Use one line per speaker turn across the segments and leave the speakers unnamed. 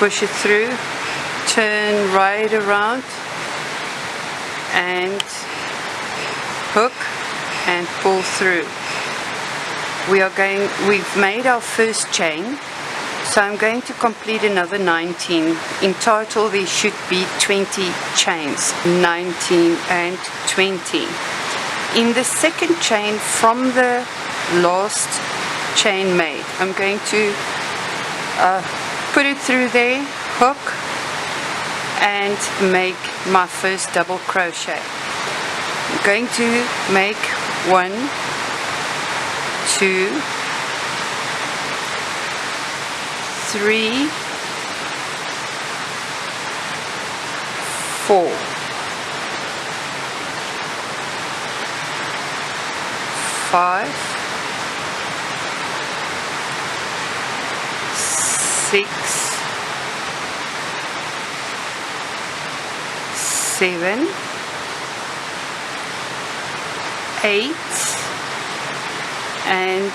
push it through, turn right around and hook and pull through. We've made our first chain, so I'm going to complete another 19. In total there should be 20 chains, 19 and 20. In the second chain from the last chain made, I'm going to put it through there, hook and make my first double crochet. I'm going to make 1, 2, 3, 4, 5, 6, 7, 8, and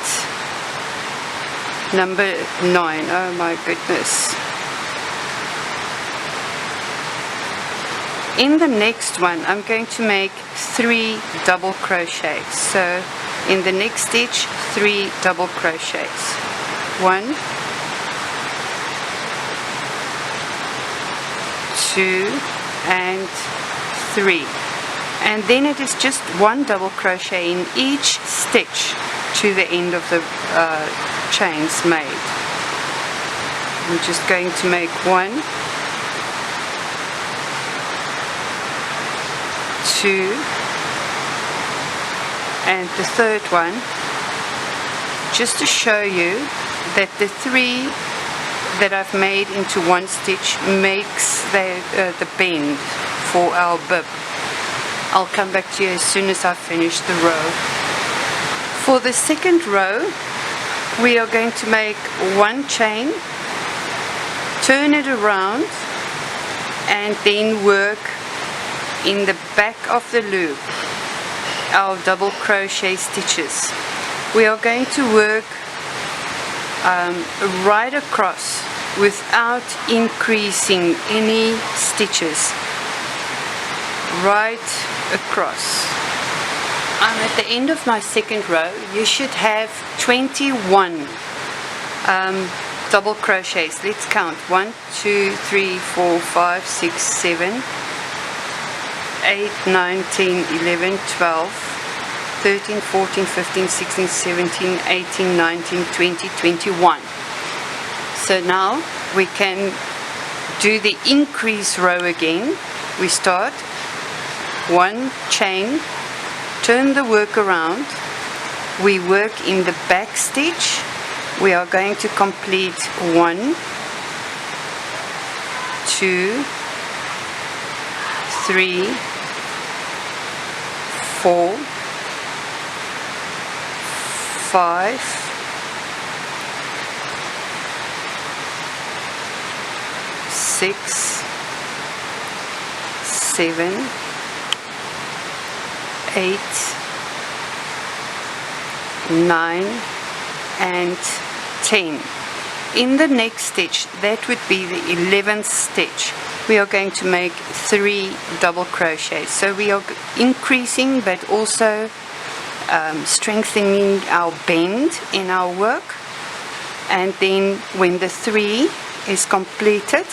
number 9. Oh my goodness. In the next one I'm going to make 3 double crochets. So in the next stitch 3 double crochets. 1, 2 and 3, and then it is just 1 double crochet in each stitch to the end of the chains made. I'm just going to make 1, 2 and the third one, just to show you that the 3 that I've made into 1 stitch makes the bend for our bib. I'll come back to you as soon as I've finished the row. For the second row we are going to make 1 chain, turn it around and then work in the back of the loop our double crochet stitches. We are going to work right across without increasing any stitches, right across. I'm at the end of my second row. You should have 21 double crochets. Let's count. 1, 2, 3, 4, 5, 6, 7, 8, 9, 10, 11, 12, 13, 14, 15, 16, 17, 18, 19, 20, 21. So now we can do the increase row again. We start 1 chain, turn the work around, we work in the back stitch. We are going to complete 1, 2, 3, 4, 5, 6, 7, 8, 9 and 10. In the next stitch, that would be the 11th stitch, we are going to make 3 double crochets. So we are increasing but also strengthening our bend in our work, and then when the 3 is completed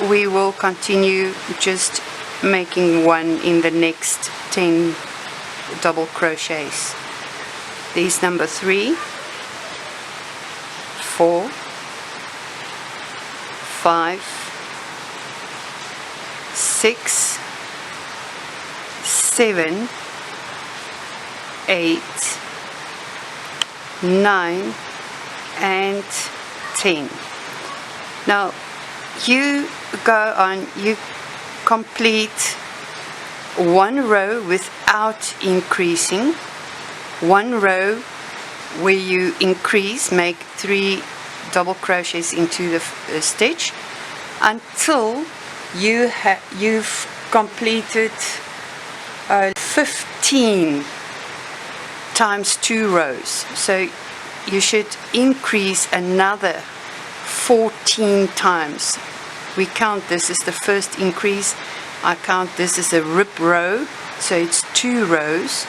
we will continue just making 1 in the next 10 double crochets. These number 3, 4, 5, 6, 7, 8, 9 and 10. Now you go on, you complete 1 row without increasing, 1 row where you increase, make 3 double crochets into the stitch until you've completed 15 times 2 rows. So you should increase another 14 times we count this as the first increase. I count this as a rib row, so it's 2 rows,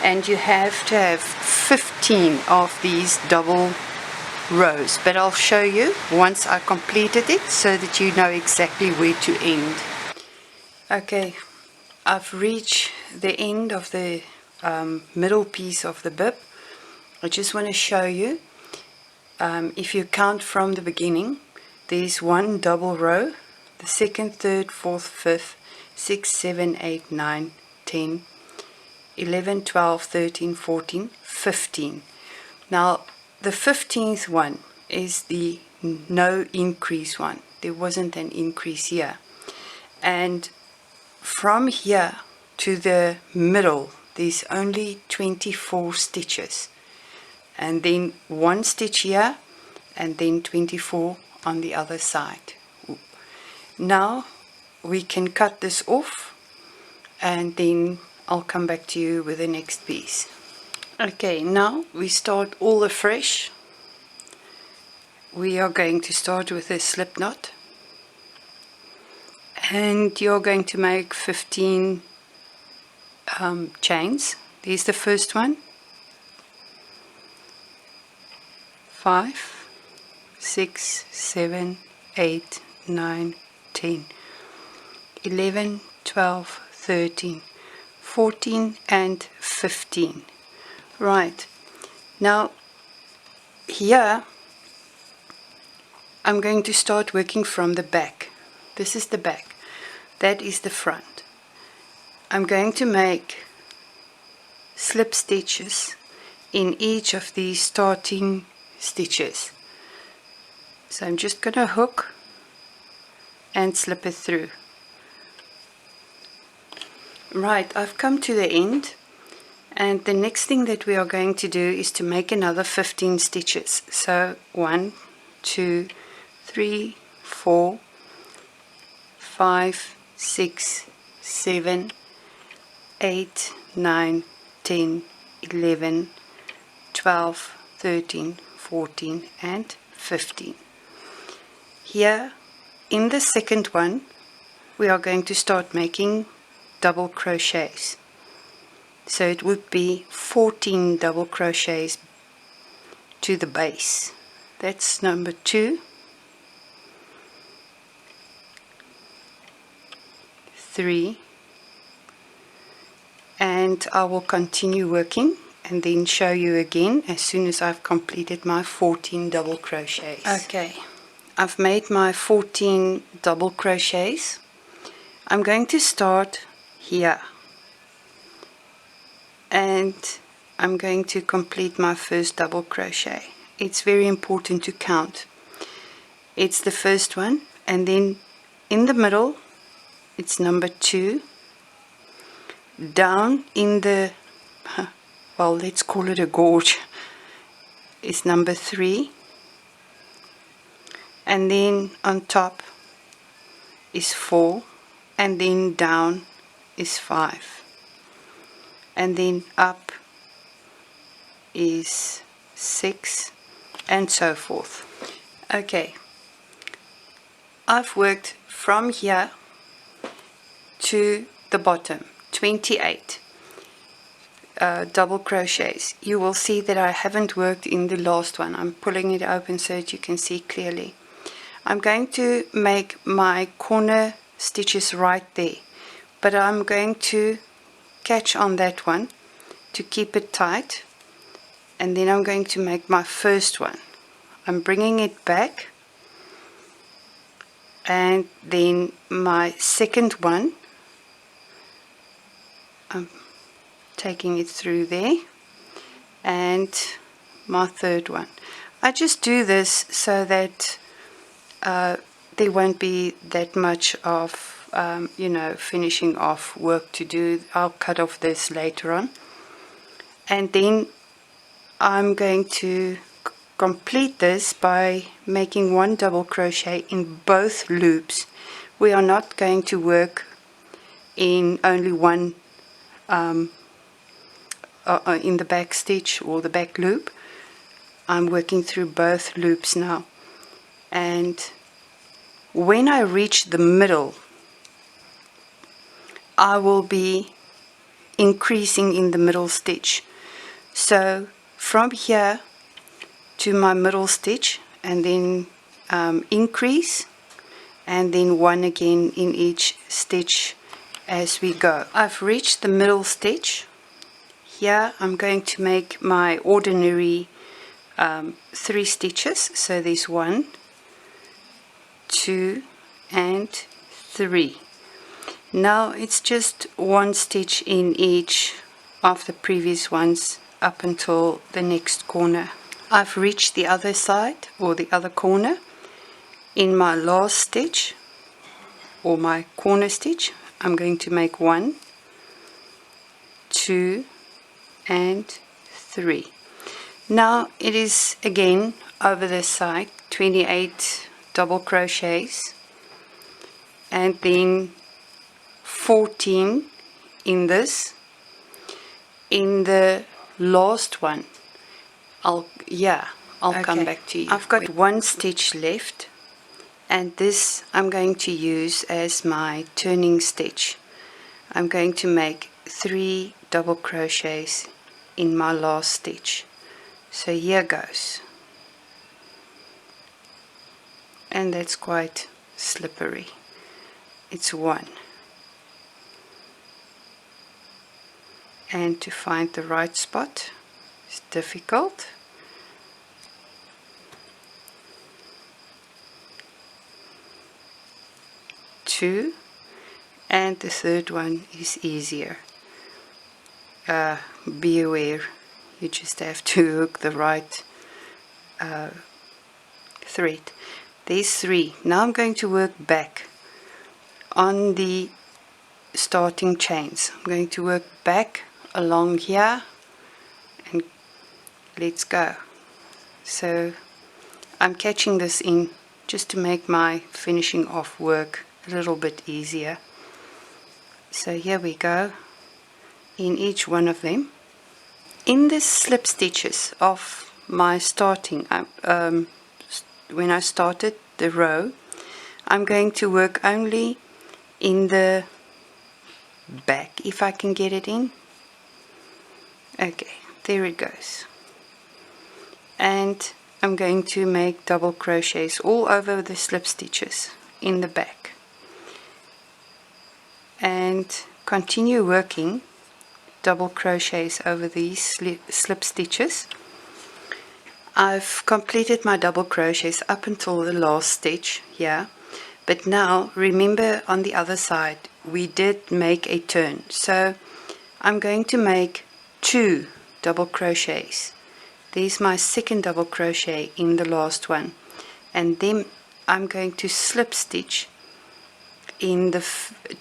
and you have to have 15 of these double rows, but I'll show you once I completed it so that you know exactly where to end. Okay, I've reached the end of the middle piece of the bib. I just want to show you, if you count from the beginning, there's 1 double row, the 2nd, 3rd, 4th, 5th, 6, 7, 8, 9, 10, 11, 12, 13, 14, 15. Now the 15th one is the no increase one. There wasn't an increase here, and from here to the middle there's only 24 stitches, and then 1 stitch here and then 24 on the other side. Now we can cut this off, and then I'll come back to you with the next piece. Okay, now we start all afresh. We are going to start with a slip knot, and you're going to make 15 chains. There's the first one. 5, 6, 7, 8, 9, 10, 11, 12, 13, 14 and 15. Right, now here I'm going to start working from the back. This is the back, that is the front. I'm going to make slip stitches in each of these starting stitches. So I'm just going to hook and slip it through. Right, I've come to the end, and the next thing that we are going to do is to make another 15 stitches. So 1, 2, 3, 4, 5, 6, 7, 8, 9, 10, 11, 12, 13, 14 and 15. Here in the second one we are going to start making double crochets. So it would be 14 double crochets to the base. That's number 2, 3, and I will continue working and then show you again as soon as I've completed my 14 double crochets. Okay, I've made my 14 double crochets. I'm going to start here, and I'm going to complete my first double crochet. It's very important to count. It's the first one, and then in the middle it's number 2, down in the, well, let's call it a gorge, is number 3, and then on top is 4, and then down is 5, and then up is 6, and so forth. Okay, I've worked from here to the bottom 28 double crochets. You will see that I haven't worked in the last one. I'm pulling it open so that you can see clearly. I'm going to make my corner stitches right there, but I'm going to catch on that one to keep it tight, and then I'm going to make my first one. I'm bringing it back, and then my second one, I'm taking it through there, and my third one. I just do this so that there won't be that much of you know, finishing off work to do. I'll cut off this later on, and then I'm going to complete this by making 1 double crochet in both loops. We are not going to work in only one in the back stitch or the back loop. I'm working through both loops now, and when I reach the middle, I will be increasing in the middle stitch. So from here to my middle stitch, and then increase, and then one again in each stitch as we go. I've reached the middle stitch. Here I'm going to make my ordinary 3 stitches. So there's 1, 2 and 3. Now it's just 1 stitch in each of the previous ones up until the next corner. I've reached the other side, or the other corner. In my last stitch, or my corner stitch, I'm going to make 1, 2 and 3. Now it is again over this side 28 double crochets, and then 14 in this. In the last one, I'll come back to you. I've got 1 stitch left, and this I'm going to use as my turning stitch. I'm going to make 3 double crochets in my last stitch. So here goes, and that's quite slippery. It's 1, and to find the right spot is difficult. 2, and the third one is easier. Be aware, you just have to hook the right thread. There's 3. Now I'm going to work back on the starting chains. I'm going to work back along here, and let's go. So I'm catching this in just to make my finishing off work a little bit easier. So here we go, in each one of them. In the slip stitches of my starting, when I started the row, I'm going to work only in the back, if I can get it in. Okay, there it goes. And I'm going to make double crochets all over the slip stitches in the back, and continue working double crochets over these slip stitches. I've completed my double crochets up until the last stitch here, but now remember on the other side we did make a turn, so I'm going to make 2 double crochets. There's my second double crochet in the last one, and then I'm going to slip stitch in the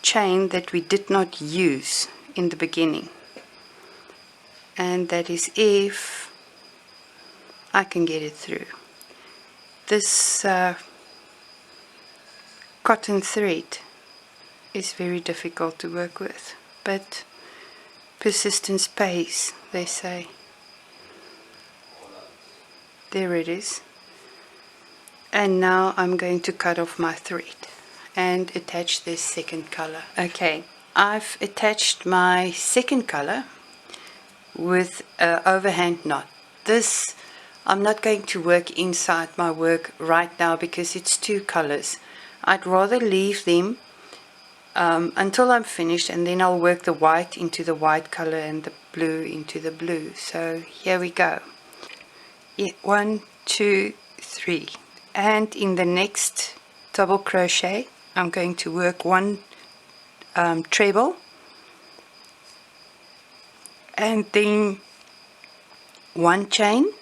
chain that we did not use in the beginning, and that is if I can get it through. This cotton thread is very difficult to work with, but persistence pays, they say. There it is. And now I'm going to cut off my thread and attach this second color. Okay, I've attached my second color with an overhand knot. This I'm not going to work inside my work right now because it's 2 colors. I'd rather leave them until I'm finished, and then I'll work the white into the white color and the blue into the blue. So here we go. 1, 2, 3, and in the next double crochet I'm going to work 1 treble, and then 1 chain,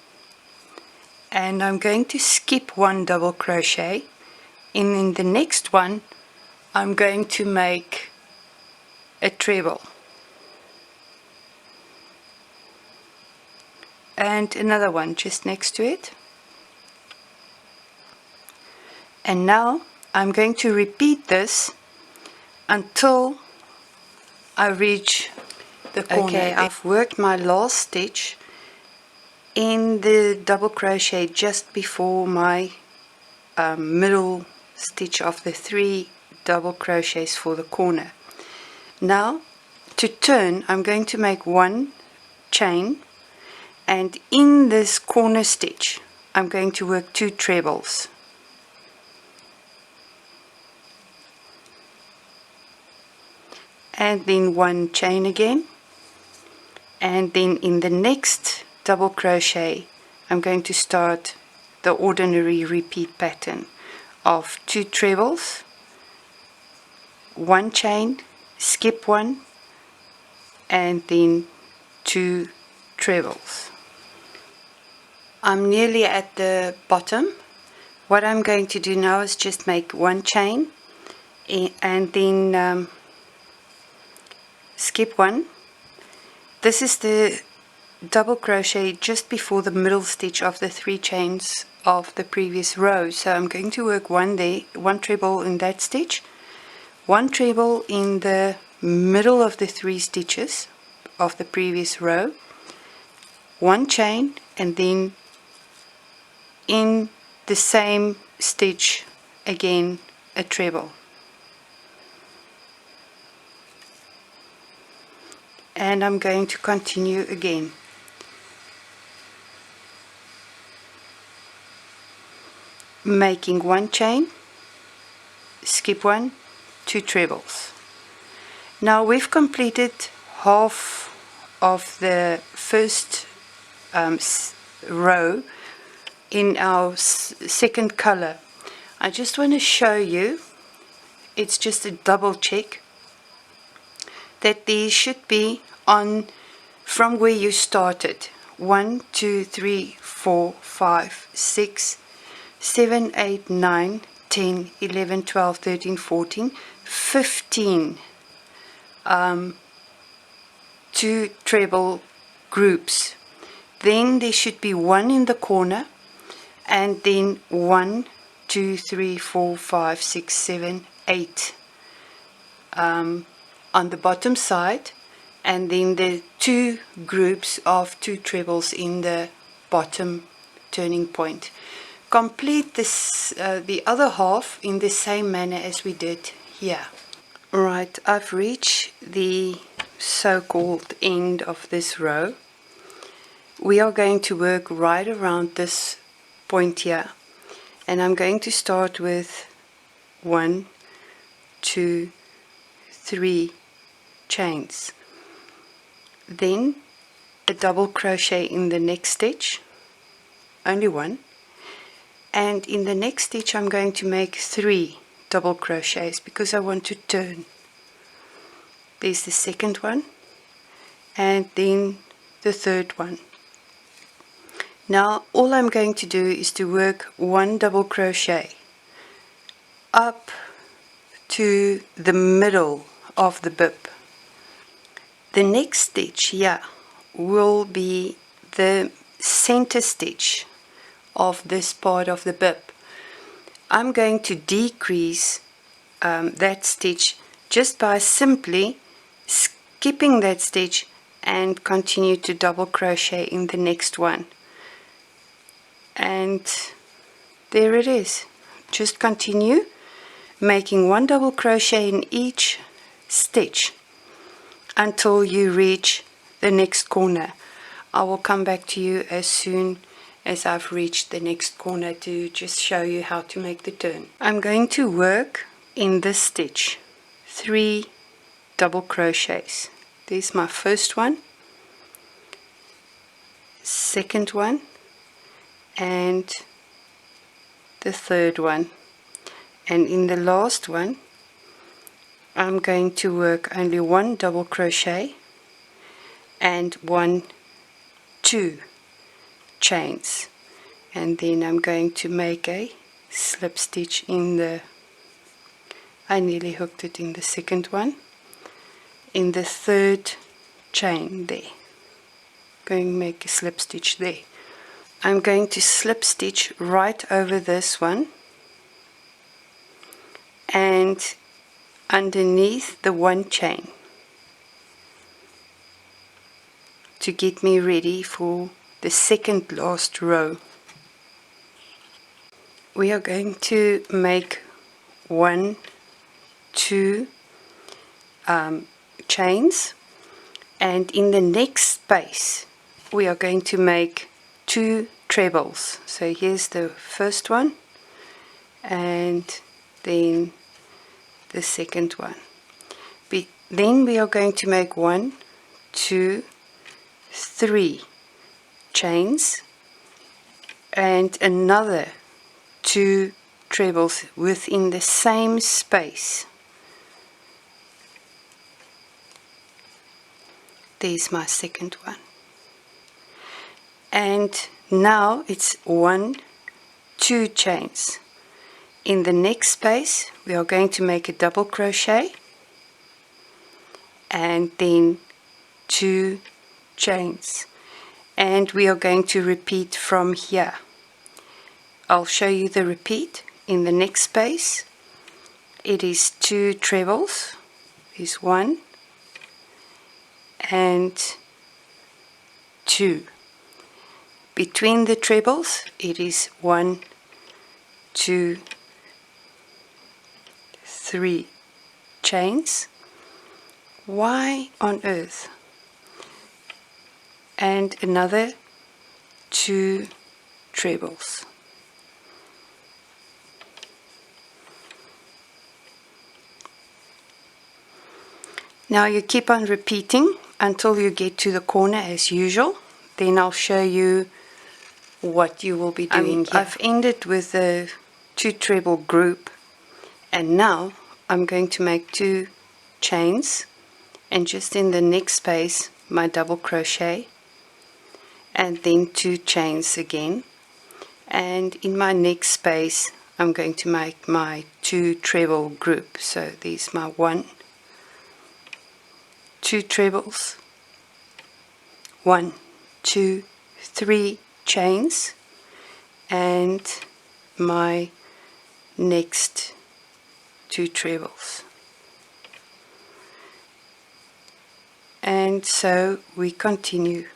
and I'm going to skip 1 double crochet, and in the next one I'm going to make a treble and another one just next to it. And now I'm going to repeat this until I reach the corner. Okay, I've worked my last stitch in the double crochet just before my middle stitch of the 3 double crochets for the corner. Now to turn, I'm going to make 1 chain, and in this corner stitch I'm going to work 2 trebles. And then 1 chain again, and then in the next double crochet I'm going to start the ordinary repeat pattern of 2 trebles, 1 chain, skip 1, and then 2 trebles. I'm nearly at the bottom. What I'm going to do now is just make 1 chain and then skip 1. This is the double crochet just before the middle stitch of the 3 chains of the previous row. So I'm going to work 1 there, 1 treble in that stitch, 1 treble in the middle of the 3 stitches of the previous row, 1 chain, and then in the same stitch again a treble. And I'm going to continue again. Making 1 chain, skip 1, 2 trebles. Now we've completed half of the first row in our second color. I just want to show you, it's just a double check, that these should be on from where you started. 1, 2, 3, 4, 5, 6, 7, 8, 9, 10, 11, 12, 13, 14, 15 2 treble groups. Then there should be 1 in the corner, and then 1, 2, 3, 4, 5, 6, 7, 8 on the bottom side, and then the 2 groups of 2 trebles in the bottom turning point. Complete this the other half in the same manner as we did here. Right, I've reached the so-called end of this row. We are going to work right around this point here, and I'm going to start with 1, 2, 3 chains, then a double crochet in the next stitch, only 1, and in the next stitch I'm going to make 3 double crochets because I want to turn. There's the second one, and then the third one. Now all I'm going to do is to work 1 double crochet up to the middle of the bib. The next stitch here will be the center stitch of this part of the bib. I'm going to decrease that stitch just by simply skipping that stitch and continue to double crochet in the next one. And there it is. Just continue making 1 double crochet in each stitch until you reach the next corner. I will come back to you as soon as I've reached the next corner to just show you how to make the turn. I'm going to work in this stitch 3 double crochets. There's my first one, second one, and the third one, and in the last one I'm going to work only 1 double crochet and 1, 2 chains, and then I'm going to make a slip stitch in the, I nearly hooked it in the second one, in the third chain there, going to make a slip stitch there. I'm going to slip stitch right over this one and underneath the 1 chain to get me ready for the second last row. We are going to make 1, 2 chains, and in the next space we are going to make 2 trebles. So here's the first one and then the second one. Then we are going to make 1, 2, 3 chains and another 2 trebles within the same space. There's my second one. And now it's 1, 2 chains. In the next space we are going to make a double crochet and then 2 chains, and we are going to repeat from here. I'll show you the repeat. In the next space it is 2 trebles. There's 1 and 2. Between the trebles it is 1, 2, 3 chains. Why on earth? And another 2 trebles. Now you keep on repeating until you get to the corner as usual. Then I'll show you what you will be doing here. I've ended with a 2 treble group, and now I'm going to make 2 chains, and just in the next space my double crochet and then 2 chains again, and in my next space I'm going to make my 2 treble group. So there's my 1, 2 trebles, 1, 2, 3 chains, and my next 2 trebles. And so we continue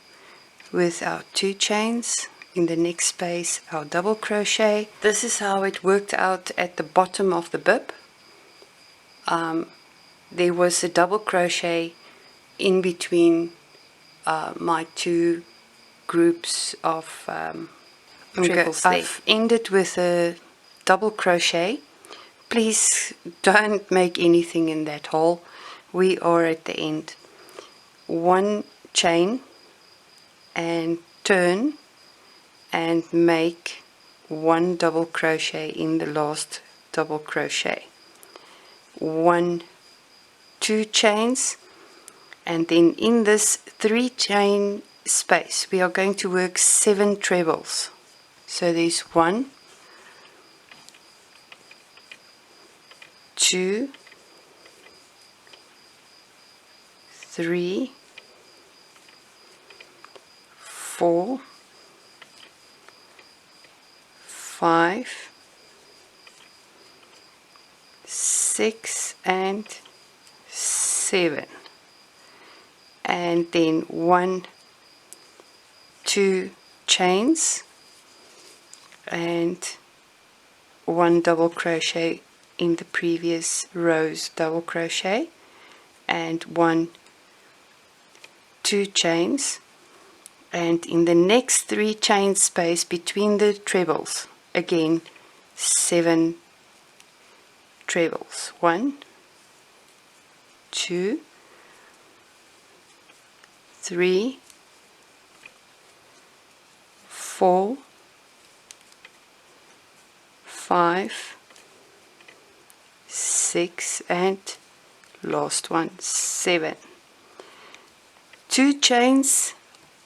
with our 2 chains. In the next space our double crochet. This is how it worked out at the bottom of the bib. There was a double crochet in between my 2 groups of triples there. I've ended with a double crochet. Please don't make anything in that hole. We are at the end. 1 chain and turn and make 1 double crochet in the last double crochet. 1, 2 chains, and then in this 3 chain space we are going to work 7 trebles. So there's 1, 2, 3, 4, 5, 6 and 7, and then 1, 2 chains and 1 double crochet in the previous row's double crochet, and 1, 2 chains, and in the next 3 chain space between the trebles again 7 trebles. 1, 2, 3, 4, 5, 6 and last one 7. 2 chains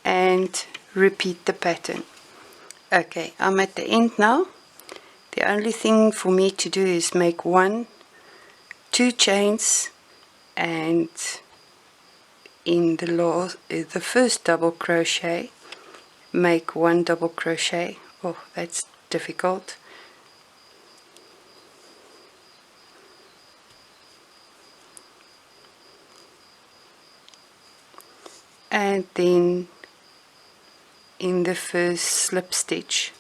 and repeat the pattern. Okay, I'm at the end now. The only thing for me to do is make 1, 2 chains, and in the first double crochet make 1 double crochet. Oh, that's difficult. And then in the first slip stitch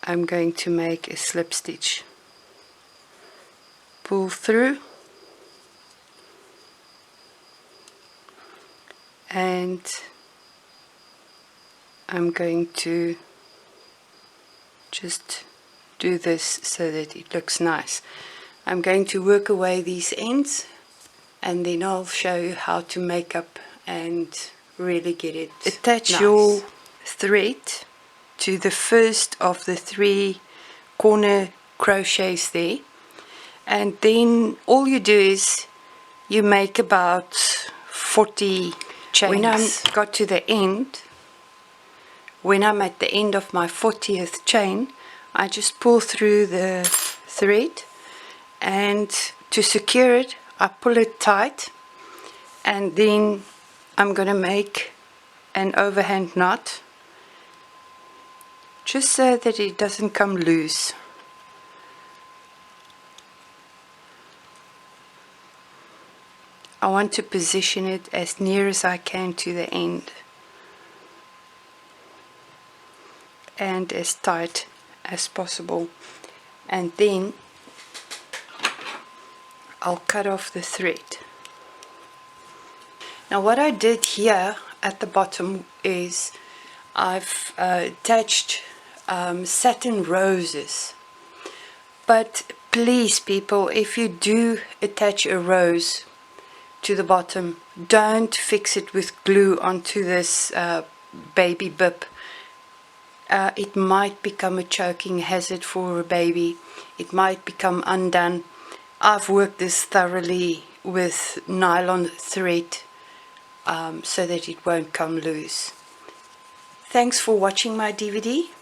I'm going to make a slip stitch pull through, and I'm going to just do this so that it looks nice. I'm going to work away these ends, and then I'll show you how to make up and really get it attach nice. Your thread to the first of the 3 corner crochets there, and then all you do is you make about 40 chains. When I got to the end, when I'm at the end of my 40th chain, I just pull through the thread, and to secure it I pull it tight, and then I'm going to make an overhand knot just so that it doesn't come loose. I want to position it as near as I can to the end and as tight as possible, and then I'll cut off the thread. Now what I did here at the bottom is I've attached satin roses, but please people, if you do attach a rose to the bottom, don't fix it with glue onto this baby bib. It might become a choking hazard for a baby. It might become undone. I've worked this thoroughly with nylon thread so that it won't come loose. Thanks for watching my DVD.